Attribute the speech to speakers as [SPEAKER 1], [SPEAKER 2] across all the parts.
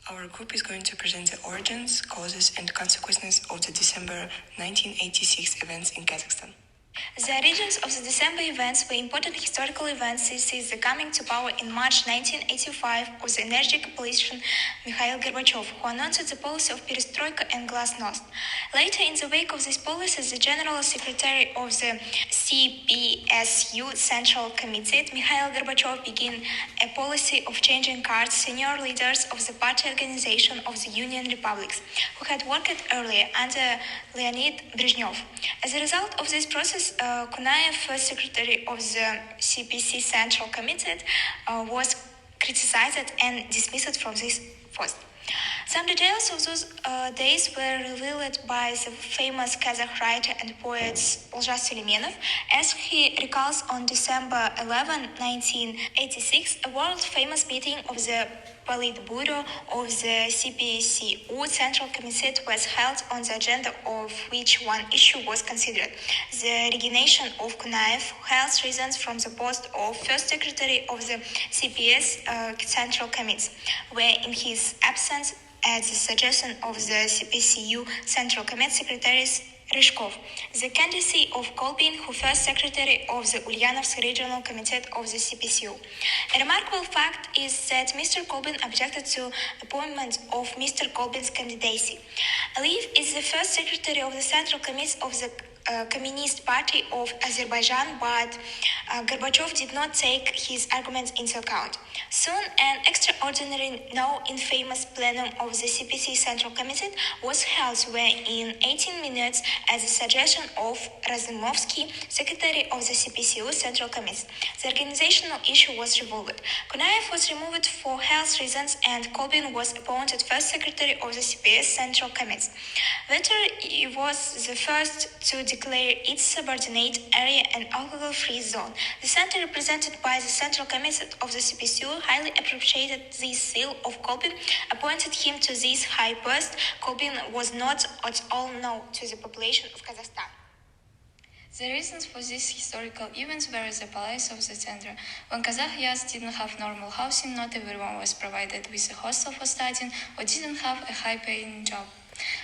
[SPEAKER 1] Our group is going to present the origins, causes, and consequences of the December 1986 events in Kazakhstan.
[SPEAKER 2] The origins of the December events were important historical events since the coming to power in March 1985 of the energetic politician Mikhail Gorbachev, who announced the policy of perestroika and glasnost. Later, in the wake of this policy, the General Secretary of the CPSU Central Committee, Mikhail Gorbachev, began a policy of changing cards senior leaders of the party organization of the Union Republics, who had worked earlier under Leonid Brezhnev. As a result of this process, Kunaev, first secretary of the CPC Central Committee, was criticized and dismissed from this post. Some details of those days were revealed by the famous Kazakh writer and poet Olzhas Süleymanov, as he recalls on December 11, 1986, a world-famous meeting of the Politburo of the CPCU Central Committee was held, on the agenda of which one issue was considered: the resignation of Kunaev, who held reasons from the post of first secretary of the CPS Central Committee, where in his absence, at the suggestion of the CPCU Central Committee Secretaries Ryzhkov, the candidacy of Kolbin, who first secretary of the Ulyanovsk Regional Committee of the CPCU. A remarkable fact is that Mr. Kolbin objected to appointment of Mr. Kolbin's candidacy. Aliyev is the first secretary of the Central Committee of the Communist Party of Azerbaijan, but Gorbachev did not take his arguments into account. Soon, an extraordinary, now infamous plenum of the CPC Central Committee was held, where in 18 minutes, at the suggestion of Razumovsky, secretary of the CPCU Central Committee, the organizational issue was resolved. Kunaev was removed for health reasons, and Kolbin was appointed first secretary of the CPS Central Committee. Later, he was the first to declare its subordinate area an alcohol-free zone. The center, represented by the Central Committee of the CPCU, highly appreciated this seal of Kolbin, appointed him to this high post. Kolbin was not at all known to the population of Kazakhstan.
[SPEAKER 3] The reasons for these historical events were the policy of the center. When Kazakh youth didn't have normal housing, not everyone was provided with a hostel for studying or didn't have a high-paying job.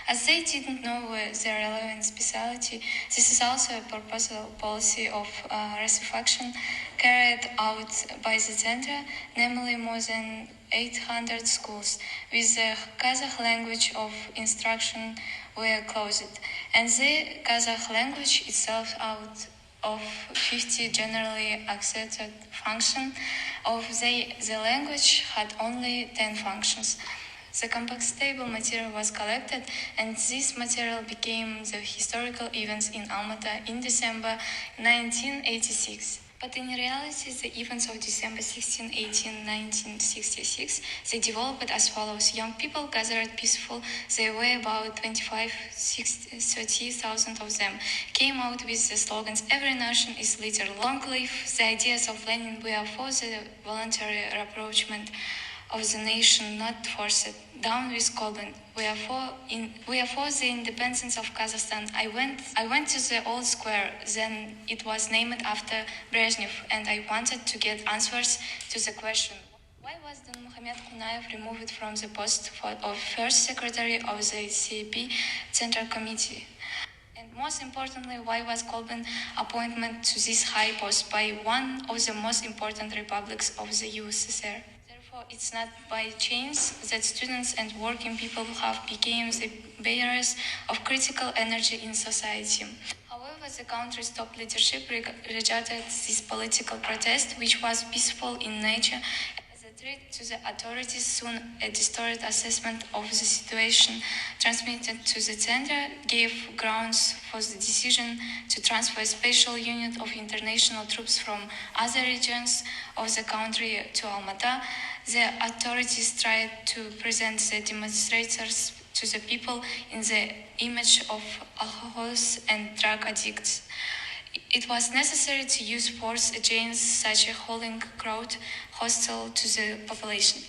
[SPEAKER 3] As they didn't know their relevant specialty, this is also a purposeful policy of Russification carried out by the center, namely more than 800 schools with the Kazakh language of instruction were closed, and the Kazakh language itself, out of 50 generally accepted functions of the language, had only 10 functions. The compostable material was collected, and this material became the historical events in Alma-Ata in December 1986. But in reality, the events of December 16, 18, 1966, they developed as follows. Young people gathered peaceful. There were about 30,000 of them. Came out with the slogans, "Every nation is leader, long live the ideas of Lenin. We are for the voluntary rapprochement of the nation, not forced. Down with Kolbin. We are for the independence of Kazakhstan." I went to the old square, then it was named after Brezhnev, and I wanted to get answers to the question: why was Muhammad Kunaev removed from the post of first secretary of the CP Central Committee? And most importantly, why was Kolbin appointed to this high post by one of the most important republics of the USSR? It's not by chance that students and working people have become the bearers of critical energy in society. However, the country's top leadership rejected this political protest, which was peaceful in nature, as a threat to the authorities. Soon, a distorted assessment of the situation transmitted to the center gave grounds for the decision to transfer a special unit of international troops from other regions of the country to Alma-Ata. The authorities tried to present the demonstrators to the people in the image of alcoholics and drug addicts. It was necessary to use force against such a howling crowd hostile to the population.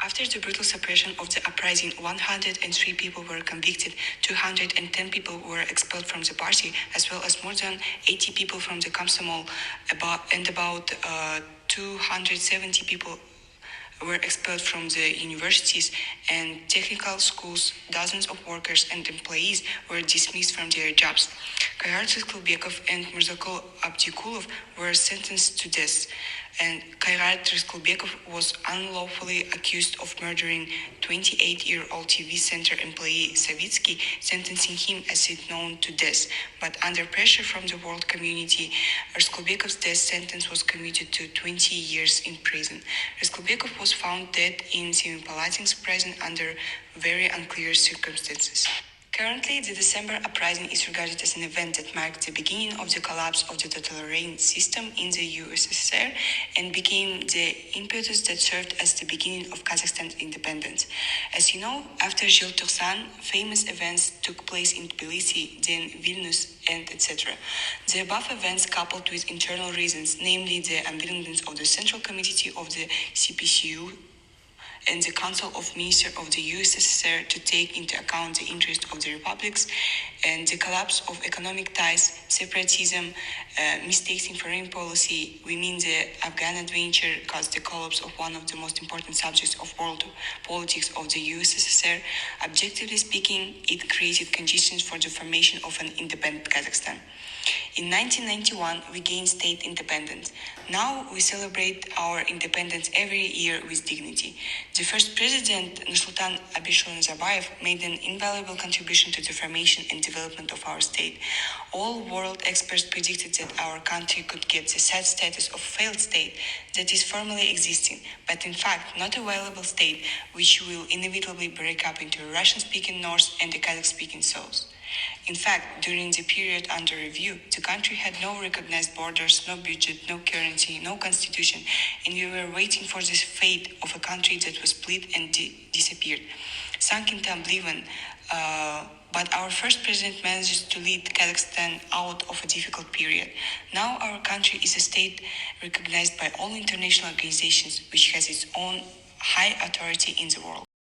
[SPEAKER 1] After the brutal suppression of the uprising, 103 people were convicted, 210 people were expelled from the party, as well as more than 80 people from the Komsomol, and about 270 people were expelled from the universities and technical schools. Dozens of workers and employees were dismissed from their jobs. Kayrat and Mirzakul Abdikulov were sentenced to death, and Kayrat Rizkulbekov was unlawfully accused of murdering 28-year-old TV center employee Savitsky, sentencing him as it known to death. But under pressure from the world community, Rizkulbekov's death sentence was commuted to 20 years in prison. Rizkulbekov was found dead in Semipalatinsk prison under very unclear circumstances. Currently, the December uprising is regarded as an event that marked the beginning of the collapse of the totalitarian system in the USSR and became the impetus that served as the beginning of Kazakhstan's independence. As you know, after Zheltoksan, famous events took place in Tbilisi, then Vilnius, and etc. The above events, coupled with internal reasons, namely the unwillingness of the Central Committee of the CPCU and the Council of Ministers of the USSR to take into account the interests of the republics, and the collapse of economic ties, separatism, mistakes in foreign policy, we mean the Afghan adventure caused the collapse of one of the most important subjects of world politics of the USSR. Objectively speaking, it created conditions for the formation of an independent Kazakhstan. In 1991, we gained state independence. Now we celebrate our independence every year with dignity. The first president, Nursultan Abishur Nazarbayev, made an invaluable contribution to the formation and development of our state. All world experts predicted that our country could get the sad status of failed state that is formally existing, but in fact not a viable state, which will inevitably break up into a Russian-speaking north and a Kazakh-speaking south. In fact, during the period under review, the country had no recognized borders, no budget, no currency, no constitution, and we were waiting for this fate of a country that was split and disappeared, sunk into oblivion. But our first president managed to lead Kazakhstan out of a difficult period. Now our country is a state recognized by all international organizations, which has its own high authority in the world.